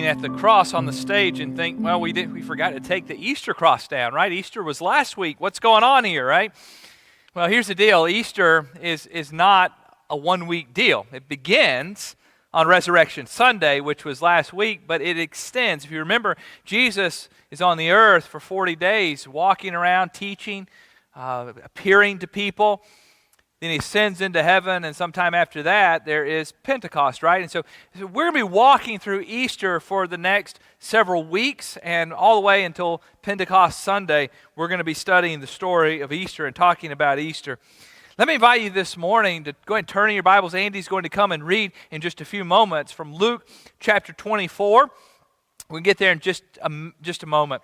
at the cross on the stage and think, well, we forgot to take the Easter cross down, right? Easter was last week. What's going on here, right? Well, here's the deal. Easter is not a one-week deal. It begins on Resurrection Sunday, which was last week, but it extends. If you remember, Jesus is on the earth for 40 days, walking around, teaching, appearing to people. Then he ascends into heaven, and sometime after that, there is Pentecost, right? And so we're going to be walking through Easter for the next several weeks, and all the way until Pentecost Sunday, we're going to be studying the story of Easter and talking about Easter. Let me invite you this morning to go ahead and turn in your Bibles. Andy's going to come and read in just a few moments from Luke chapter 24. We'll get there in just a moment.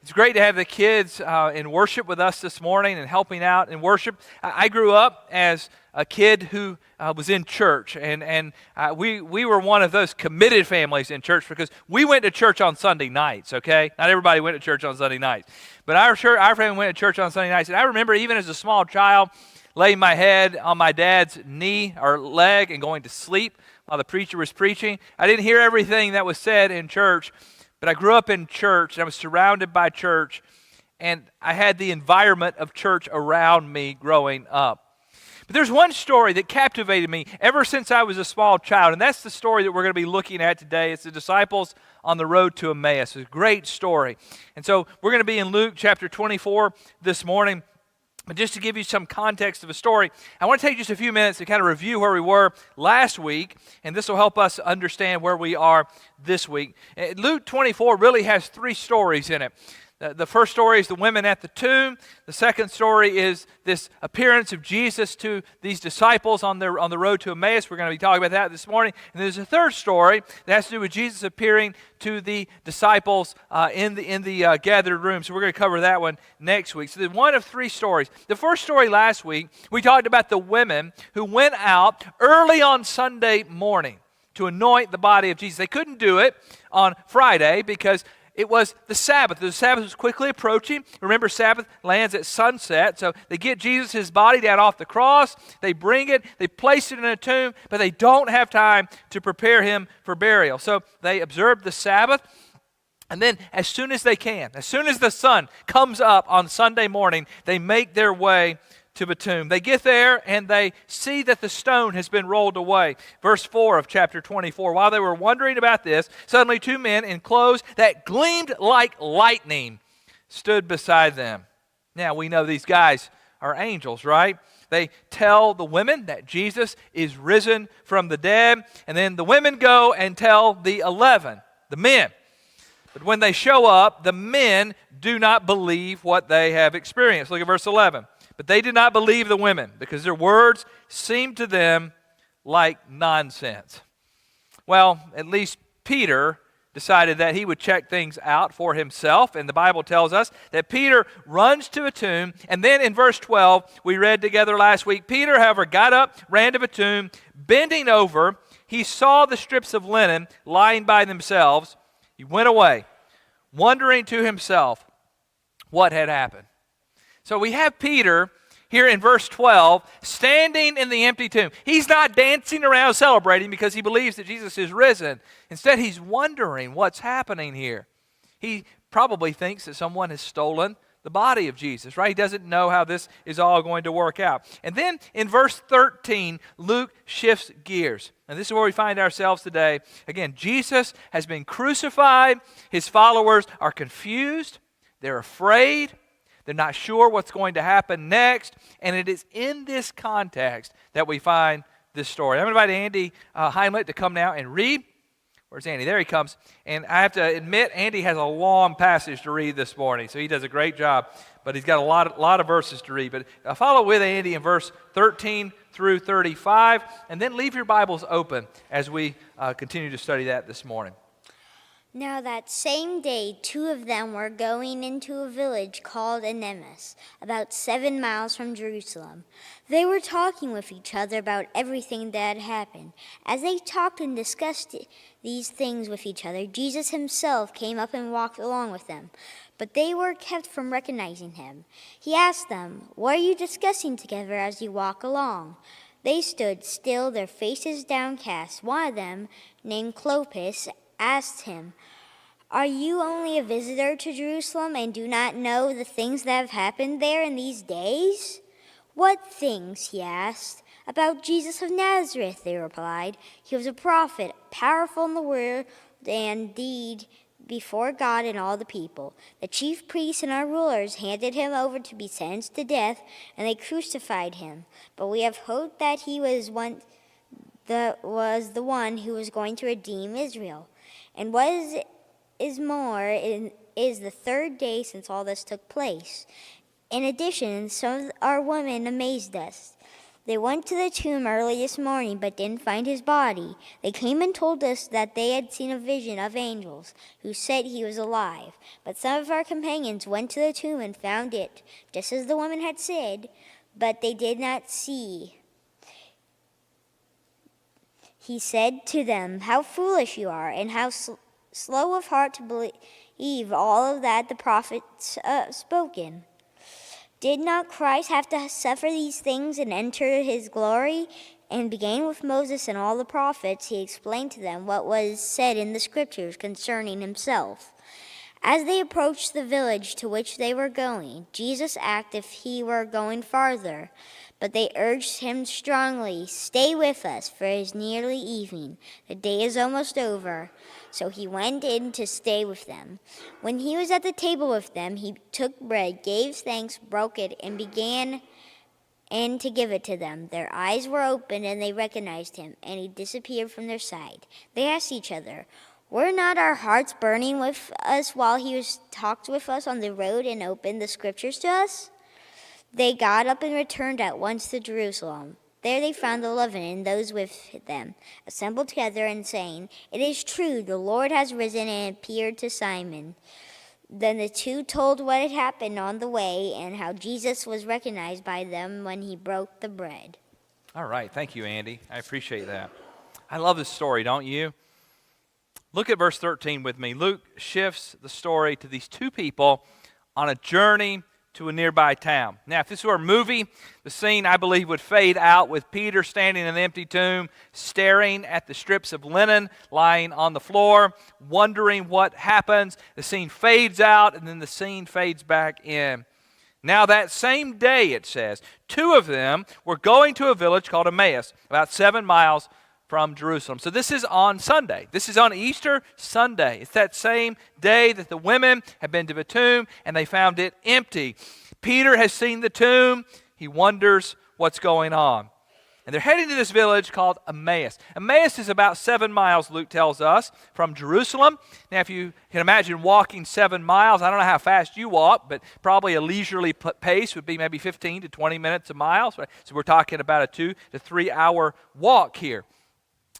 It's great to have the kids in worship with us this morning and helping out in worship. I grew up as a kid who was in church, and we were one of those committed families in church because we went to church on Sunday nights, okay? Not everybody went to church on Sunday nights, but our family went to church on Sunday nights. And I remember even as a small child laying my head on my dad's knee or leg and going to sleep while the preacher was preaching. I didn't hear everything that was said in church, but I grew up in church, and I was surrounded by church, and I had the environment of church around me growing up. But there's one story that captivated me ever since I was a small child, and that's the story that we're going to be looking at today. It's the disciples on the road to Emmaus. It's a great story. And so we're going to be in Luke chapter 24 this morning. But just to give you some context of a story, I want to take just a few minutes to kind of review where we were last week, and this will help us understand where we are this week. Luke 24 really has three stories in it. The first story is the women at the tomb. The second story is this appearance of Jesus to these disciples on the road to Emmaus. We're going to be talking about that this morning. And there's a third story that has to do with Jesus appearing to the disciples in the gathered room. So we're going to cover that one next week. So there's one of three stories. The first story last week, we talked about the women who went out early on Sunday morning to anoint the body of Jesus. They couldn't do it on Friday because it was the Sabbath. The Sabbath was quickly approaching. Remember, Sabbath lands at sunset. So they get Jesus' body down off the cross. They bring it. They place it in a tomb. But they don't have time to prepare him for burial. So they observe the Sabbath. And then as soon as they can, as soon as the sun comes up on Sunday morning, they make their way to the tomb. They get there and they see that the stone has been rolled away. Verse 4 of chapter 24. While they were wondering about this, suddenly two men in clothes that gleamed like lightning stood beside them. Now we know these guys are angels, right? They tell the women that Jesus is risen from the dead, and then the women go and tell the 11, the men. But when they show up, the men do not believe what they have experienced. Look at verse 11. But they did not believe the women because their words seemed to them like nonsense. Well, at least Peter decided that he would check things out for himself. And the Bible tells us that Peter runs to a tomb. And then in verse 12, we read together last week, Peter, however, got up, ran to the tomb, bending over. He saw the strips of linen lying by themselves. He went away, wondering to himself what had happened. So we have Peter here in verse 12 standing in the empty tomb. He's not dancing around celebrating because he believes that Jesus is risen. Instead, he's wondering what's happening here. He probably thinks that someone has stolen the body of Jesus, right? He doesn't know how this is all going to work out. And then in verse 13, Luke shifts gears. And this is where we find ourselves today. Again, Jesus has been crucified. His followers are confused. They're afraid. They're not sure what's going to happen next. And it is in this context that we find this story. I'm going to invite Andy Heinlet to come now and read. Where's Andy? There he comes. And I have to admit, Andy has a long passage to read this morning, so he does a great job. But he's got a lot of verses to read. But follow with Andy in verse 13 through 35, and then leave your Bibles open as we continue to study that this morning. Now that same day, two of them were going into a village called Emmaus, about 7 miles from Jerusalem. They were talking with each other about everything that had happened. As they talked and discussed these things with each other, Jesus himself came up and walked along with them. But they were kept from recognizing him. He asked them, "What are you discussing together as you walk along?" They stood still, their faces downcast. One of them, named Clopas, asked him, "Are you only a visitor to Jerusalem and do not know the things that have happened there in these days?" "What things?" he asked. "About Jesus of Nazareth," they replied. "He was a prophet, powerful in the word and deed before God and all the people. The chief priests and our rulers handed him over to be sentenced to death, and they crucified him. But we have hoped that he was the one who was going to redeem Israel. And what is more, it is the third day since all this took place. In addition, some of our women amazed us. They went to the tomb early this morning but didn't find his body. They came and told us that they had seen a vision of angels who said he was alive. But some of our companions went to the tomb and found it, just as the woman had said, but they did not see." He said to them, "How foolish you are, and how slow of heart to believe all of that the prophets spoken. Did not Christ have to suffer these things and enter his glory?" And beginning with Moses and all the prophets, he explained to them what was said in the scriptures concerning himself. As they approached the village to which they were going, Jesus asked if he were going farther. But they urged him strongly, "Stay with us, for it is nearly evening. The day is almost over." So he went in to stay with them. When he was at the table with them, he took bread, gave thanks, broke it, and began to give it to them. Their eyes were opened, and they recognized him, and he disappeared from their sight. They asked each other, "Were not our hearts burning with us while he talked with us on the road and opened the scriptures to us?" They got up and returned at once to Jerusalem. There they found the 11 and those with them, assembled together and saying, "It is true, the Lord has risen and appeared to Simon." Then the two told what had happened on the way and how Jesus was recognized by them when he broke the bread. All right, thank you, Andy. I appreciate that. I love this story, don't you? Look at verse 13 with me. Luke shifts the story to these two people on a journey to a nearby town. Now, if this were a movie, the scene, I believe, would fade out with Peter standing in an empty tomb, staring at the strips of linen lying on the floor, wondering what happens. The scene fades out, and then the scene fades back in. Now, that same day, it says, two of them were going to a village called Emmaus, about 7 miles from Jerusalem. So this is on Sunday. This is on Easter Sunday. It's that same day that the women have been to the tomb and they found it empty. Peter has seen the tomb. He wonders what's going on. And they're heading to this village called Emmaus. Emmaus is about 7 miles, Luke tells us, from Jerusalem. Now, if you can imagine walking 7 miles, I don't know how fast you walk, but probably a leisurely pace would be maybe 15 to 20 minutes a mile. So we're talking about a 2 to 3 hour walk here.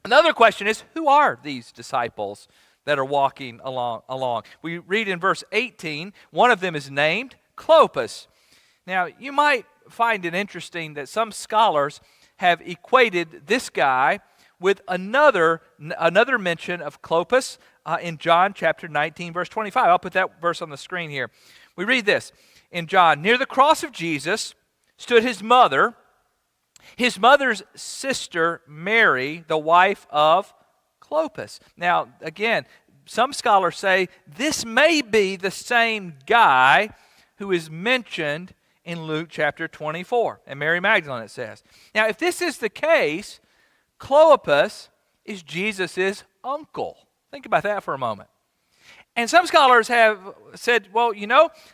Another question is, who are these disciples that are walking along? We read in verse 18, one of them is named Clopas. Now, you might find it interesting that some scholars have equated this guy with another mention of Clopas in John chapter 19, verse 25. I'll put that verse on the screen here. We read this in John. "Near the cross of Jesus stood his mother's sister, Mary, the wife of Clopas." Now, again, some scholars say this may be the same guy who is mentioned in Luke chapter 24, and Mary Magdalene, it says. Now, if this is the case, Clopas is Jesus' uncle. Think about that for a moment. And some scholars have said, well,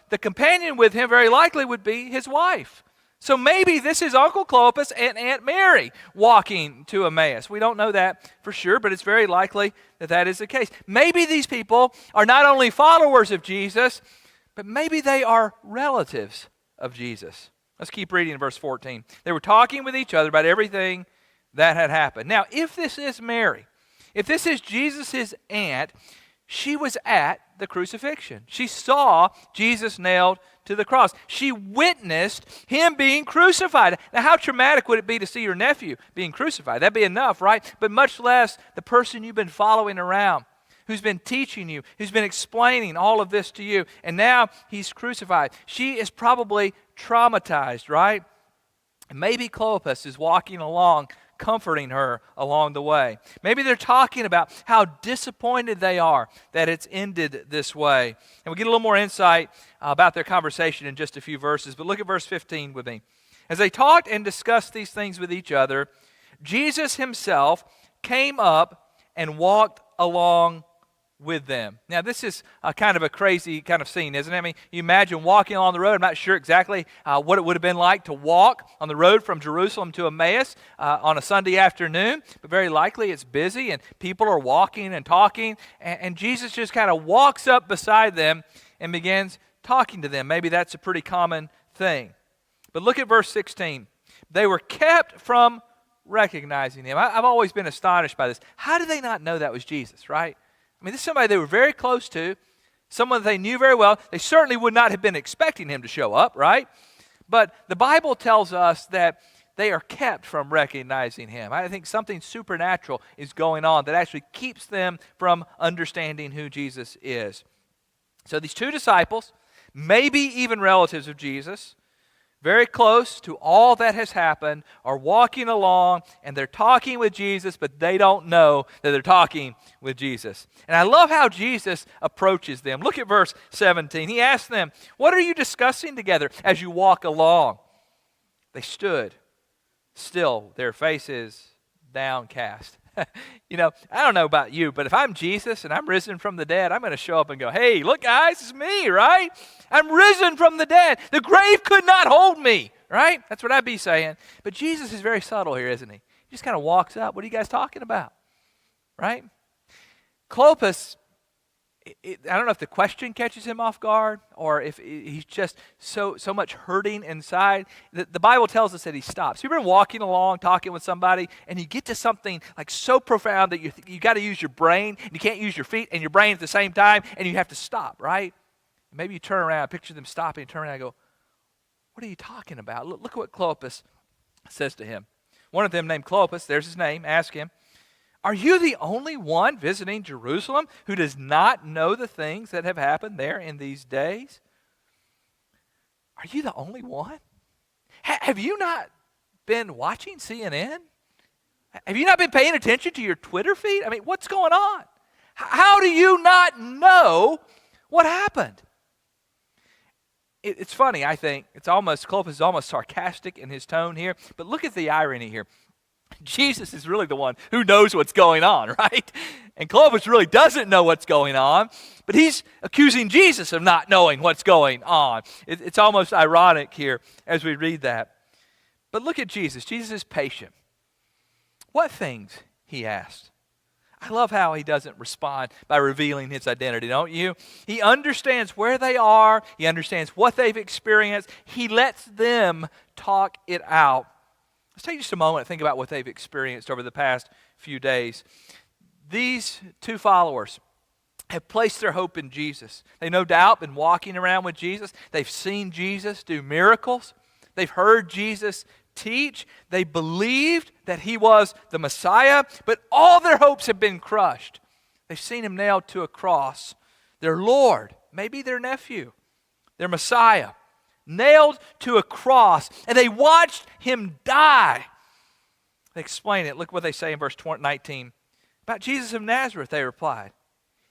the companion with him very likely would be his wife. So maybe this is Uncle Clopas and Aunt Mary walking to Emmaus. We don't know that for sure, but it's very likely that that is the case. Maybe these people are not only followers of Jesus, but maybe they are relatives of Jesus. Let's keep reading in verse 14. They were talking with each other about everything that had happened. Now, if this is Mary, if this is Jesus' aunt, she was at the crucifixion. She saw Jesus nailed to the cross. She witnessed him being crucified. Now, how traumatic would it be to see your nephew being crucified? That'd be enough, right? But much less the person you've been following around, who's been teaching you, who's been explaining all of this to you, and now he's crucified. She is probably traumatized, right? And maybe Clopas is walking along comforting her along the way. Maybe they're talking about how disappointed they are that it's ended this way. And we'll get a little more insight about their conversation in just a few verses. But look at verse 15 with me. As they talked and discussed these things with each other, Jesus himself came up and walked along with them. Now, this is kind of a crazy kind of scene, isn't it? I mean, you imagine walking along the road. I'm not sure exactly what it would have been like to walk on the road from Jerusalem to Emmaus on a Sunday afternoon, but very likely it's busy and people are walking and talking, and Jesus just kind of walks up beside them and begins talking to them. Maybe that's a pretty common thing. But look at verse 16. They were kept from recognizing him. I've always been astonished by this. How did they not know that was Jesus, right? I mean, this is somebody they were very close to, someone they knew very well. They certainly would not have been expecting him to show up, right? But the Bible tells us that they are kept from recognizing him. I think something supernatural is going on that actually keeps them from understanding who Jesus is. So these two disciples, maybe even relatives of Jesus, very close to all that has happened, are walking along and they're talking with Jesus, but they don't know that they're talking with Jesus. And I love how Jesus approaches them. Look at verse 17. He asks them, "What are you discussing together as you walk along?" They stood still, their faces downcast. You know, I don't know about you, but if I'm Jesus and I'm risen from the dead, I'm going to show up and go, "Hey, look guys, it's me," right? I'm risen from the dead. The grave could not hold me, right? That's what I'd be saying. But Jesus is very subtle here, isn't he? He just kind of walks up. "What are you guys talking about?" Right? Clopas, I don't know if the question catches him off guard or if he's just so much hurting inside. The Bible tells us that he stops. You've been walking along, talking with somebody, and you get to something like so profound that you got to use your brain, and you can't use your feet and your brain at the same time, and you have to stop, right? Maybe you turn around, picture them stopping, turn around and go, "What are you talking about?" Look at what Clopas says to him. One of them named Clopas, there's his name, ask him, "Are you the only one visiting Jerusalem who does not know the things that have happened there in these days?" Are you the only one? Have you not been watching CNN? Have you not been paying attention to your Twitter feed? I mean, what's going on? How do you not know what happened? It's funny, I think. Clopas is almost sarcastic in his tone here, but look at the irony here. Jesus is really the one who knows what's going on, right? And Clopas really doesn't know what's going on, but he's accusing Jesus of not knowing what's going on. It's almost ironic here as we read that. But look at Jesus. Jesus is patient. "What things?" he asked. I love how he doesn't respond by revealing his identity, don't you? He understands where they are. He understands what they've experienced. He lets them talk it out. Let's take just a moment and think about what they've experienced over the past few days. These two followers have placed their hope in Jesus. They no doubt been walking around with Jesus. They've seen Jesus do miracles. They've heard Jesus teach. They believed that he was the Messiah, but all their hopes have been crushed. They've seen him nailed to a cross. Their Lord, maybe their nephew, their Messiah, nailed to a cross, and they watched him die. They explain it. Look what they say in verse 19. "About Jesus of Nazareth," they replied.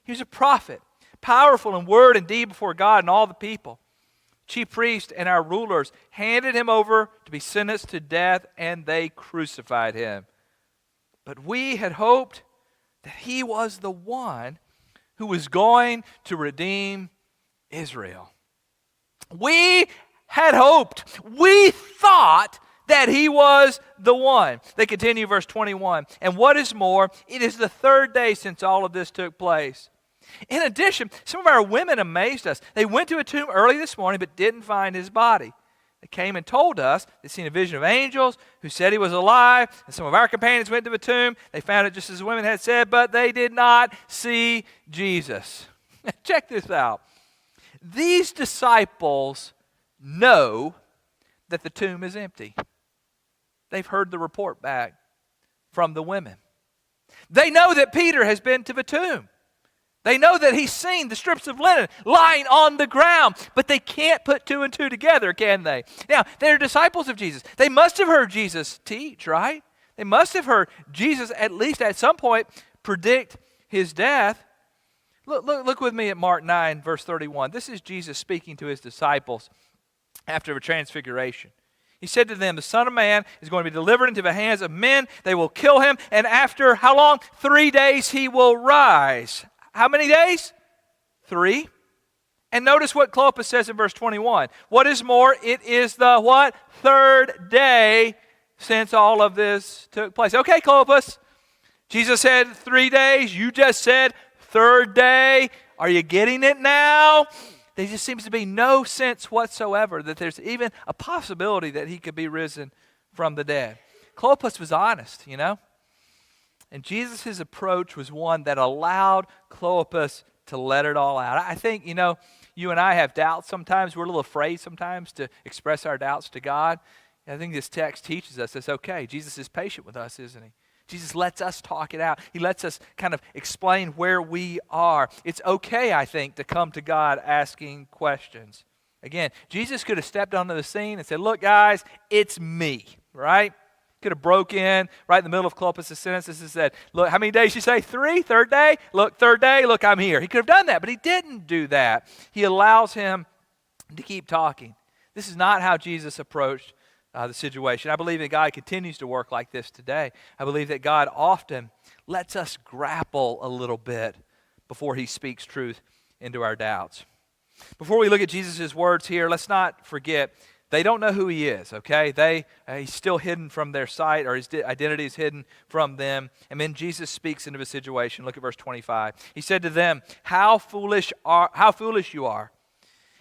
"He was a prophet, powerful in word and deed before God and all the people. Chief priests and our rulers handed him over to be sentenced to death, and they crucified him. But we had hoped that he was the one who was going to redeem Israel." We had hoped. We thought that he was the one. They continue verse 21. "And what is more, it is the third day since all of this took place. In addition, some of our women amazed us. They went to a tomb early this morning but didn't find his body. They came and told us they'd seen a vision of angels who said he was alive, and some of our companions went to the tomb. They found it just as the women had said, but they did not see Jesus." Check this out. These disciples know that the tomb is empty. They've heard the report back from the women. They know that Peter has been to the tomb. They know that he's seen the strips of linen lying on the ground, but they can't put two and two together, can they? Now, they're disciples of Jesus. They must have heard Jesus teach, right? They must have heard Jesus, at least at some point, predict his death. Look with me at Mark 9, verse 31. This is Jesus speaking to his disciples after the transfiguration. He said to them, the Son of Man is going to be delivered into the hands of men. They will kill him, and after how long? 3 days he will rise. How many days? 3. And notice what Clopas says in verse 21. What is more, it is the what? 3rd day since all of this took place. Okay, Clopas. Jesus said 3 days. You just said 3rd day. Are you getting it now? There just seems to be no sense whatsoever that there's even a possibility that he could be risen from the dead. Clopas was honest, you know. And Jesus' approach was one that allowed Clopas to let it all out. I think, you know, you and I have doubts sometimes. We're a little afraid sometimes to express our doubts to God. And I think this text teaches us it's okay. Jesus is patient with us, isn't he? Jesus lets us talk it out. He lets us kind of explain where we are. It's okay, I think, to come to God asking questions. Again, Jesus could have stepped onto the scene and said, look, guys, it's me, right? Could have broke in right in the middle of Clopas' sentences and said, look, how many days you say? 3? 3rd day? Look, 3rd day, look, I'm here. He could have done that, but he didn't do that. He allows him to keep talking. This is not how Jesus approached the situation. I believe that God continues to work like this today. I believe that God often lets us grapple a little bit before he speaks truth into our doubts. Before we look at Jesus' words here, let's not forget they don't know who he is, okay? He's still hidden from their sight, or his identity is hidden from them. And then Jesus speaks into the situation. Look at verse 25. He said to them, how foolish you are,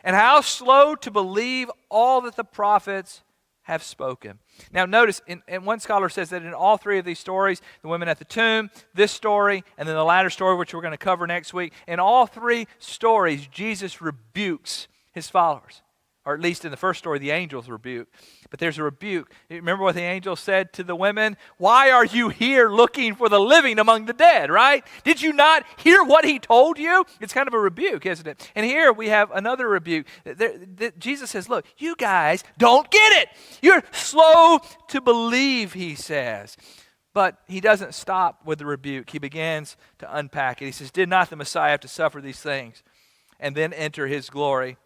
and how slow to believe all that the prophets have spoken. Now notice, and one scholar says that in all 3 of these stories, the women at the tomb, this story, and then the latter story, which we're going to cover next week, in all 3 stories, Jesus rebukes his followers. Or at least in the first story, the angels rebuke. But there's a rebuke. Remember what the angel said to the women? Why are you here looking for the living among the dead, right? Did you not hear what he told you? It's kind of a rebuke, isn't it? And here we have another rebuke. Jesus says, look, you guys don't get it. You're slow to believe, he says. But he doesn't stop with the rebuke. He begins to unpack it. He says, did not the Messiah have to suffer these things and then enter his glory?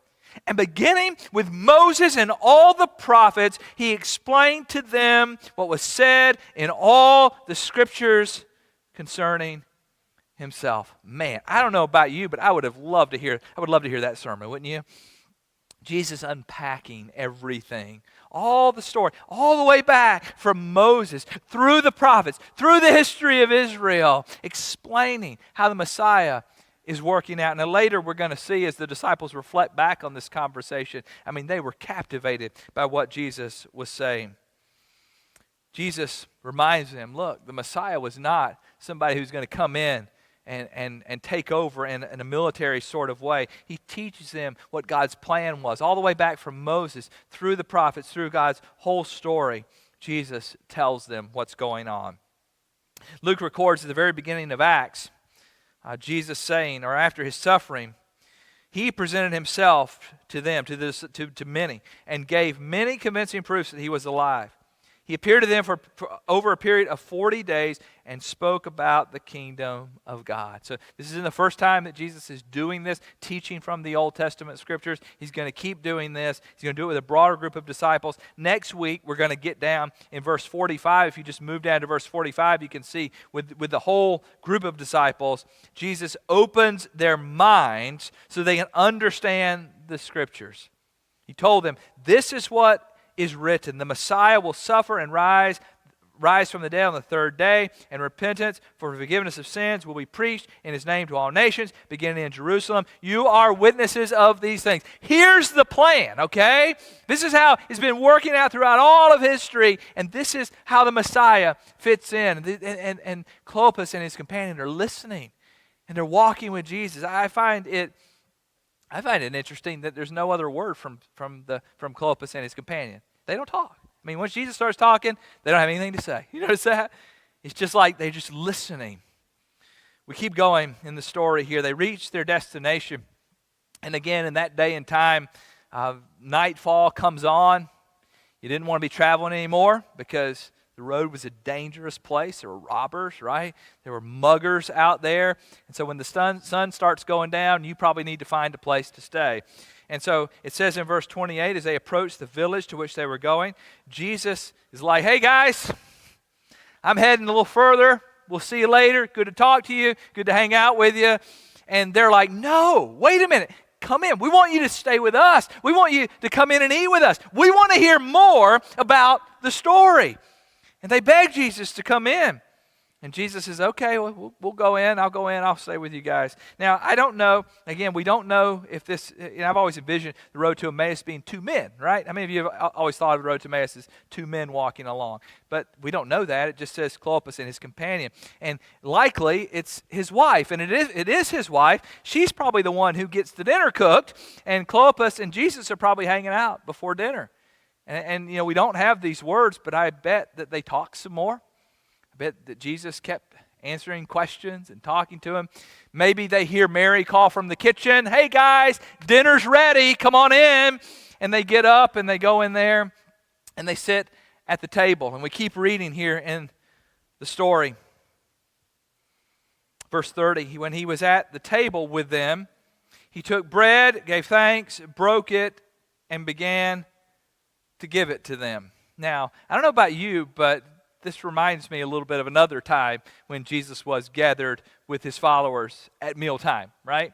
And beginning with Moses and all the prophets, he explained to them what was said in all the scriptures concerning himself. Man, I don't know about you, but I would love to hear that sermon, wouldn't you? Jesus unpacking everything, all the story, all the way back from Moses, through the prophets, through the history of Israel, explaining how the Messiah is working out. And later we're going to see as the disciples reflect back on this conversation, I mean, they were captivated by what Jesus was saying. Jesus reminds them, look, the Messiah was not somebody who's going to come in and take over in a military sort of way. He teaches them what God's plan was, all the way back from Moses, through the prophets, through God's whole story. Jesus tells them what's going on. Luke records at the very beginning of Acts, Jesus saying, or after his suffering, he presented himself to them, to many, and gave many convincing proofs that he was alive. He appeared to them for over a period of 40 days and spoke about the kingdom of God. So this isn't the first time that Jesus is doing this, teaching from the Old Testament scriptures. He's going to keep doing this. He's going to do it with a broader group of disciples. Next week, we're going to get down in verse 45. If you just move down to verse 45, you can see with the whole group of disciples, Jesus opens their minds so they can understand the scriptures. He told them, this is what is written. The Messiah will suffer and rise from the dead on the 3rd day, and repentance for forgiveness of sins will be preached in his name to all nations, beginning in Jerusalem. You are witnesses of these things. Here's the plan, okay? This is how it's been working out throughout all of history, and this is how the Messiah fits in. And Clopas and his companion are listening, and they're walking with Jesus. I find it interesting that there's no other word from Clopas and his companion. They don't talk. I mean, once Jesus starts talking, they don't have anything to say. You notice that? It's just like they're just listening. We keep going in the story here. They reach their destination. And again, in that day and time, nightfall comes on. You didn't want to be traveling anymore because The road was a dangerous place. There were robbers, right? There were muggers out there. And so when the sun starts going down, you probably need to find a place to stay. And so it says in verse 28, as they approached the village to which they were going, Jesus is like, hey guys, I'm heading a little further. We'll see you later. Good to talk to you. Good to hang out with you. And they're like, no, wait a minute. Come in. We want you to stay with us. We want you to come in and eat with us. We want to hear more about the story. And they beg Jesus to come in. And Jesus says, okay, we'll go in. I'll go in. I'll stay with you guys. Now, I don't know. Again, we don't know if this, I've always envisioned the road to Emmaus being two men, right? How many of you have always thought of the road to Emmaus as two men walking along? But we don't know that. It just says Clopas and his companion. And likely it's his wife. And it is his wife. She's probably the one who gets the dinner cooked. And Clopas and Jesus are probably hanging out before dinner. And you know, we don't have these words, but I bet that they talk some more. I bet that Jesus kept answering questions and talking to him. Maybe they hear Mary call from the kitchen, hey guys, dinner's ready, come on in. And they get up and they go in there and they sit at the table. And we keep reading here in the story. Verse 30, when he was at the table with them, he took bread, gave thanks, broke it, and began to give it to them. Now, I don't know about you, but this reminds me a little bit of another time when Jesus was gathered with his followers at mealtime, right?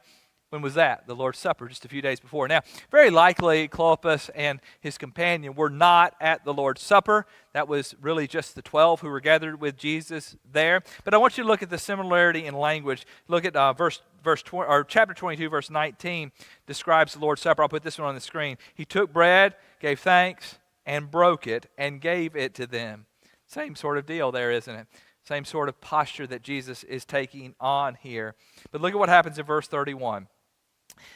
When was that? The Lord's Supper, just a few days before. Now, very likely Clopas and his companion were not at the Lord's Supper. That was really just the 12 who were gathered with Jesus there. But I want you to look at the similarity in language. Look at chapter 22, verse 19 describes the Lord's Supper. I'll put this one on the screen. He took bread, gave thanks, and broke it, and gave it to them. Same sort of deal there, isn't it? Same sort of posture that Jesus is taking on here. But look at what happens in verse 31.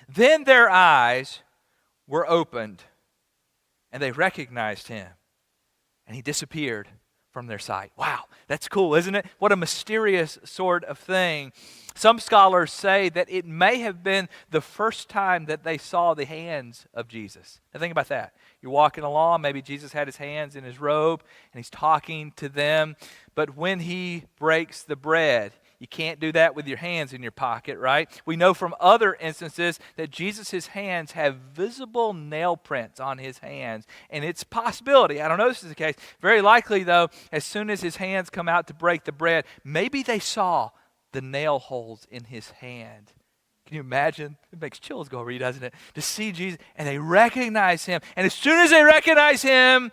Then their eyes were opened, and they recognized him, and he disappeared from their sight. Wow, that's cool, isn't it? What a mysterious sort of thing. Some scholars say that it may have been the first time that they saw the hands of Jesus. Now think about that. You're walking along, maybe Jesus had his hands in his robe, and he's talking to them. But when he breaks the bread, you can't do that with your hands in your pocket, right? We know from other instances that Jesus' hands have visible nail prints on his hands. And it's a possibility, I don't know if this is the case, very likely though, as soon as his hands come out to break the bread, maybe they saw the nail holes in his hand. Can you imagine? It makes chills go over you, doesn't it? To see Jesus, and they recognize him. And as soon as they recognize him,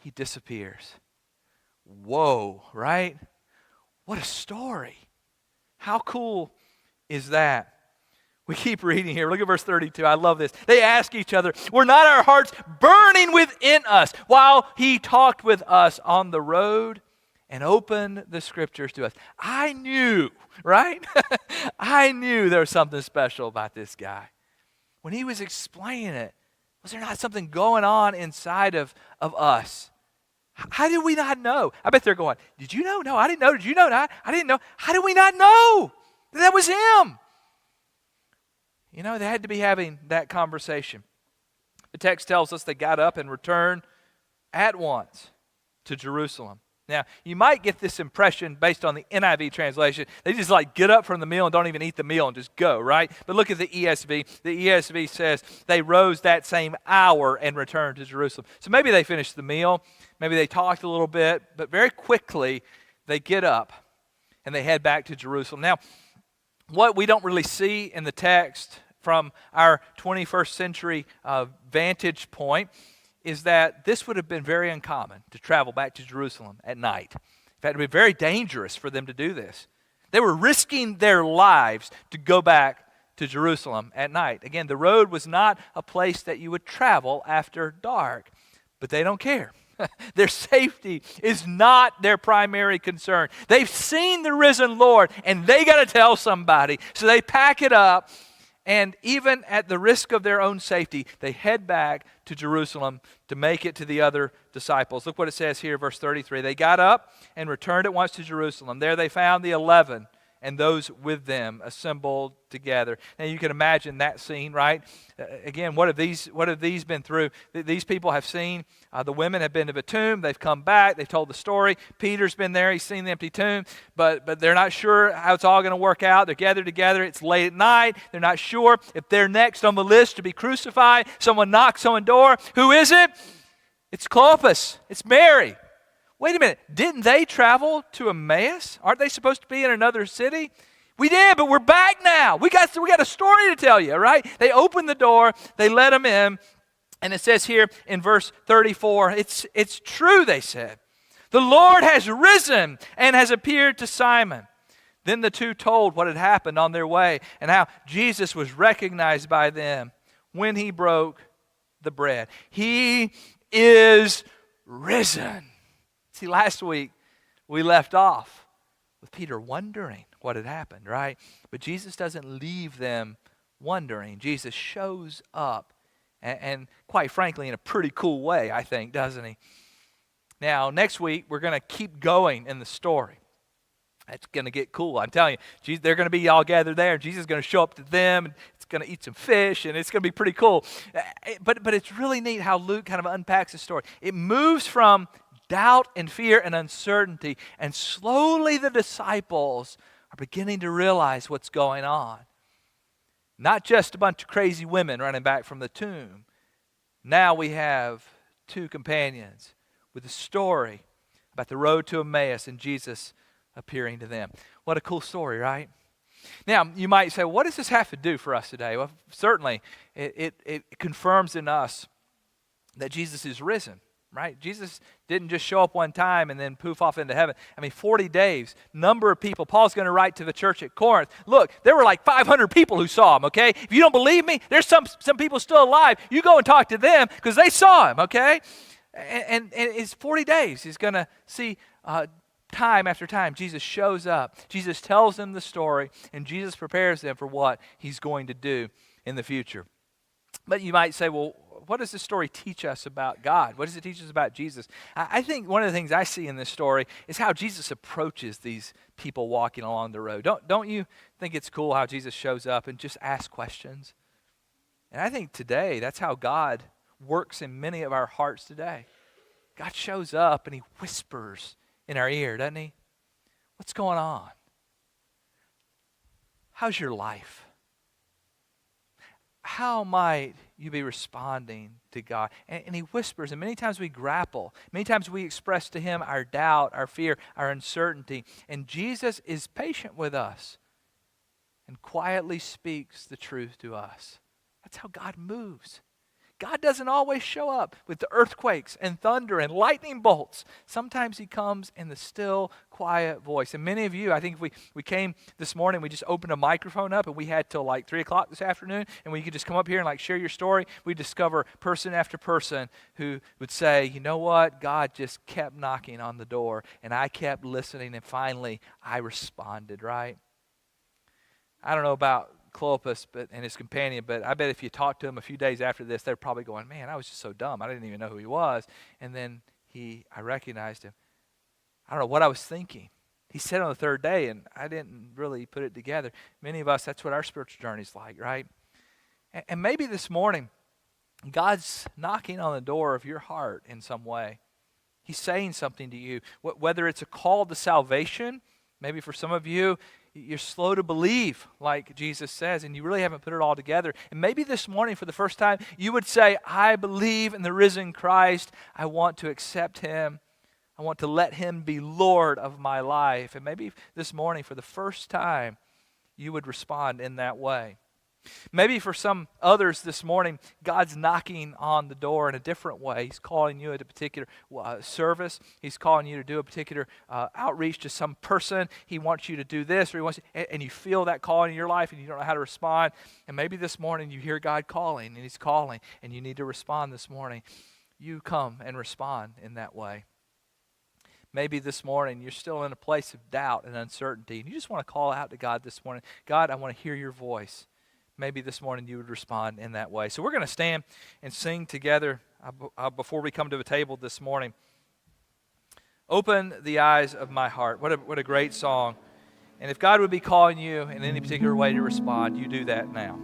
he disappears. Whoa, right? What a story. How cool is that? We keep reading here. Look at verse 32. I love this. They ask each other, were not our hearts burning within us while he talked with us on the road and opened the scriptures to us? I knew, right? I knew there was something special about this guy. When he was explaining it, was there not something going on inside of us? How did we not know? I bet they're going, did you know? No, I didn't know. Did you know? No, I didn't know. How did we not know that that was him? You know, they had to be having that conversation. The text tells us they got up and returned at once to Jerusalem. Now, you might get this impression based on the NIV translation. They just like get up from the meal and don't even eat the meal and just go, right? But look at the ESV. The ESV says they rose that same hour and returned to Jerusalem. So maybe they finished the meal. Maybe they talked a little bit. But very quickly, they get up and they head back to Jerusalem. Now, what we don't really see in the text from our 21st century vantage point is that this would have been very uncommon to travel back to Jerusalem at night. In fact, it would be very dangerous for them to do this. They were risking their lives to go back to Jerusalem at night. Again, the road was not a place that you would travel after dark, but they don't care. Their safety is not their primary concern. They've seen the risen Lord, and they got to tell somebody. So they pack it up, and even at the risk of their own safety, they head back to Jerusalem to make it to the other disciples. Look what it says here, verse 33. They got up and returned at once to Jerusalem. There they found the 11 and those with them assembled together. Now you can imagine that scene, right? Again, what have these been through? These people have seen, the women have been to the tomb, they've come back, they've told the story. Peter's been there, he's seen the empty tomb, but they're not sure how it's all going to work out. They're gathered together, it's late at night, they're not sure if they're next on the list to be crucified. Someone knocks on the door. Who is it? It's Clopas, it's Mary. Wait a minute, didn't they travel to Emmaus? Aren't they supposed to be in another city? We did, but we're back now. We got a story to tell you, right? They opened the door, they let them in, and it says here in verse 34, it's true, they said. The Lord has risen and has appeared to Simon. Then the two told what had happened on their way and how Jesus was recognized by them when he broke the bread. He is risen. See, last week we left off with Peter wondering what had happened, right? But Jesus doesn't leave them wondering. Jesus shows up, and quite frankly, in a pretty cool way, I think, doesn't he? Now, next week, we're going to keep going in the story. It's going to get cool. I'm telling you, they're going to be all gathered there. Jesus is going to show up to them, and it's going to eat some fish, and it's going to be pretty cool. But it's really neat how Luke kind of unpacks the story. It moves from doubt and fear and uncertainty, and slowly the disciples are beginning to realize what's going on. Not just a bunch of crazy women running back from the tomb. Now we have two companions with a story about the road to Emmaus and Jesus appearing to them. What a cool story, right? Now, you might say, what does this have to do for us today? Well, certainly, it confirms in us that Jesus is risen. Right? Jesus didn't just show up one time and then poof off into heaven. 40 days, number of people. Paul's going to write to the church at Corinth. Look, there were like 500 people who saw him, okay? If you don't believe me, there's some people still alive. You go and talk to them because they saw him, okay? And it's 40 days. He's going to see time after time. Jesus shows up. Jesus tells them the story, and Jesus prepares them for what he's going to do in the future. But you might say, well, what does this story teach us about God? What does it teach us about Jesus? I think one of the things I see in this story is how Jesus approaches these people walking along the road. Don't you think it's cool how Jesus shows up and just asks questions? And I think today, that's how God works in many of our hearts today. God shows up and he whispers in our ear, doesn't he? What's going on? How's your life? How might you be responding to God? And he whispers, and many times we grapple. Many times we express to him our doubt, our fear, our uncertainty. And Jesus is patient with us and quietly speaks the truth to us. That's how God moves. God doesn't always show up with the earthquakes and thunder and lightning bolts. Sometimes he comes in the still, quiet voice. And many of you, I think if we came this morning, we just opened a microphone up and we had till like 3 o'clock this afternoon, and we could just come up here and like share your story. We discover person after person who would say, you know what, God just kept knocking on the door, and I kept listening, and finally I responded, right? I don't know about Clopas and his companion, but I bet if you talked to him a few days after this, they're probably going, man, I was just so dumb. I didn't even know who he was. And then I recognized him. I don't know what I was thinking. He said on the third day, and I didn't really put it together. Many of us, that's what our spiritual journey's like, right? And maybe this morning, God's knocking on the door of your heart in some way. He's saying something to you, whether it's a call to salvation. Maybe for some of you, you're slow to believe, like Jesus says, and you really haven't put it all together. And maybe this morning, for the first time, you would say, I believe in the risen Christ. I want to accept him. I want to let him be Lord of my life. And maybe this morning, for the first time, you would respond in that way. Maybe for some others this morning, God's knocking on the door in a different way. He's calling you at a particular service. He's calling you to do a particular outreach to some person. He wants you to do this, or he wants you, and you feel that call in your life, and you don't know how to respond. And maybe this morning you hear God calling, and he's calling, and you need to respond this morning. You come and respond in that way. Maybe this morning you're still in a place of doubt and uncertainty, and you just want to call out to God this morning. God, I want to hear your voice. Maybe this morning you would respond in that way. So we're going to stand and sing together before we come to the table this morning. Open the eyes of my heart. What a great song. And if God would be calling you in any particular way to respond, you do that now.